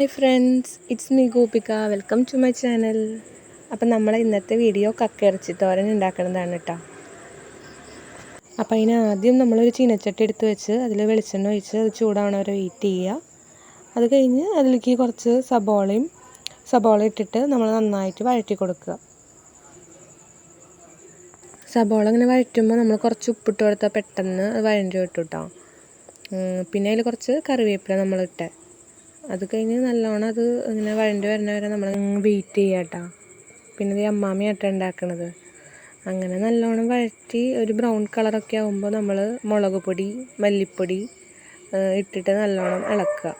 Hi friends, it's me Gopika. Welcome to my channel. അപ്പോൾ നമ്മൾ ഇന്നത്തെ വീഡിയോ കക്കയിറച്ചി തോരൻ ഉണ്ടാക്കുന്നതാണ് കേട്ടോ. അപ്പോൾ അതിന് ആദ്യം നമ്മളൊരു ചീനച്ചട്ടി എടുത്ത് വെച്ച് അതിൽ വെളിച്ചെണ്ണ ഒഴിച്ച് അത് ചൂടാവണ വരെ വെയിറ്റ് ചെയ്യുക. അത് കഴിഞ്ഞ് അതിലേക്ക് കുറച്ച് സബോള ഇട്ടിട്ട് നമ്മൾ നന്നായിട്ട് വഴറ്റി കൊടുക്കുക. സബോള ഇങ്ങനെ വഴറ്റുമ്പോൾ നമ്മൾ കുറച്ച് ഉപ്പിട്ട് കൊടുത്താൽ പെട്ടെന്ന് വഴണ്ടി കിട്ടും കേട്ടോ. പിന്നെ അതിൽ കുറച്ച് കറിവേപ്പില നമ്മളിട്ട് അത് കഴിഞ്ഞ് നല്ലോണം അത് ഇങ്ങനെ വഴണ്ടി വരുന്ന വരെ നമ്മൾ വെയിറ്റ് ചെയ്യുക കേട്ടോ. പിന്നെ ഇത് അമ്മാമ്മയാട്ടോ ഉണ്ടാക്കണത്. അങ്ങനെ നല്ലോണം വഴറ്റി ഒരു ബ്രൗൺ കളറൊക്കെ ആകുമ്പോൾ നമ്മൾ മുളക് പൊടി മല്ലിപ്പൊടി ഇട്ടിട്ട് നല്ലോണം ഇളക്കുക.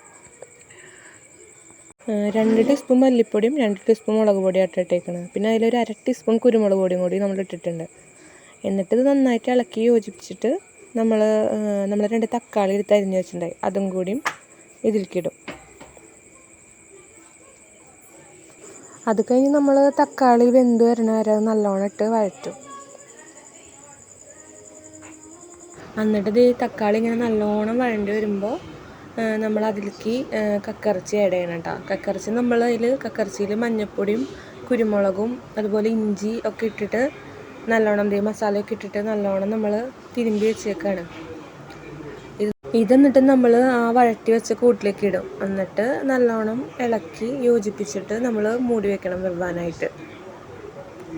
2 ടീസ്പൂൺ മല്ലിപ്പൊടിയും 2 ടീസ്പൂൺ മുളക് പൊടിയും ഇട്ടിട്ടേക്കണം. പിന്നെ അതിലൊരു 1/2 ടീസ്പൂൺ കുരുമുളക് പൊടിയും കൂടി നമ്മൾ ഇട്ടിട്ടുണ്ട്. എന്നിട്ട് ഇത് നന്നായിട്ട് ഇളക്കി യോജിപ്പിച്ചിട്ട് നമ്മൾ 2 തക്കാളി എടുത്ത് അരിഞ്ഞ് വെച്ചിട്ടുണ്ടായി അതും കൂടിയും ഇതിലേക്കിടും. അത് കഴിഞ്ഞ് നമ്മൾ തക്കാളി വെന്ത് വരണ വരെ നല്ലോണം ഇട്ട് വഴറ്റും. എന്നിട്ട് തക്കാളി ഇങ്ങനെ നല്ലോണം വഴണ്ടി വരുമ്പോൾ നമ്മൾ അതിലേക്ക് കക്കയിറച്ചി ആഡ് ചെയ്യണം കേട്ടോ. കക്കയിറച്ചിയിൽ മഞ്ഞൾപ്പൊടിയും കുരുമുളകും അതുപോലെ ഇഞ്ചി ഒക്കെ ഇട്ടിട്ട് നല്ലോണം മസാലയൊക്കെ ഇട്ടിട്ട് നല്ലോണം നമ്മൾ തിരുമ്പി വെച്ചേക്കാണ്. ഇതെന്നിട്ട് നമ്മൾ ആ വഴറ്റി വെച്ച കൂട്ടിലേക്ക് ഇടും. എന്നിട്ട് നല്ലോണം ഇളക്കി യോജിപ്പിച്ചിട്ട് നമ്മൾ മൂടി വെക്കണം വെവാനായിട്ട്.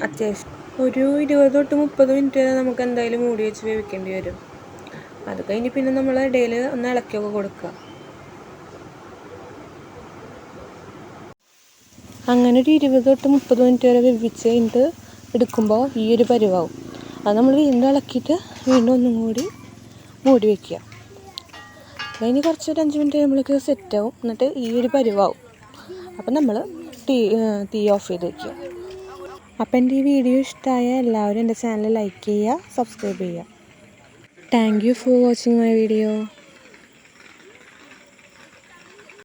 അത്യാവശ്യം ഒരു 20 തൊട്ട് 30 മിനിറ്റ് വരെ നമുക്ക് എന്തായാലും മൂടി വെച്ച് വേവിക്കേണ്ടി വരും. അത് കഴിഞ്ഞ് പിന്നെ നമ്മൾ ഇടയിൽ ഒന്ന് ഇളക്കിയൊക്കെ കൊടുക്കുക. അങ്ങനെ ഒരു 20 തൊട്ട് 30 മിനിറ്റ് വരെ വേവിച്ച് കഴിഞ്ഞിട്ട് എടുക്കുമ്പോൾ ഈ ഒരു പരുവാവും. അത് നമ്മൾ വീണ്ടും ഇളക്കിയിട്ട് വീണ്ടും ഒന്നും കൂടി മൂടി വയ്ക്കുക. അതിന് കുറച്ചൊരു 5 മിനിറ്റ് കഴിയുമ്പോഴേക്ക് സെറ്റാവും. എന്നിട്ട് ഈ ഒരു പരുവാവും. അപ്പം നമ്മൾ തീ ഓഫ് ചെയ്ത് വയ്ക്കുക. അപ്പം എൻ്റെ ഈ വീഡിയോ ഇഷ്ടമായ എല്ലാവരും എൻ്റെ ചാനൽ ലൈക്ക് ചെയ്യുക, സബ്സ്ക്രൈബ് ചെയ്യുക. Thank you for watching my video.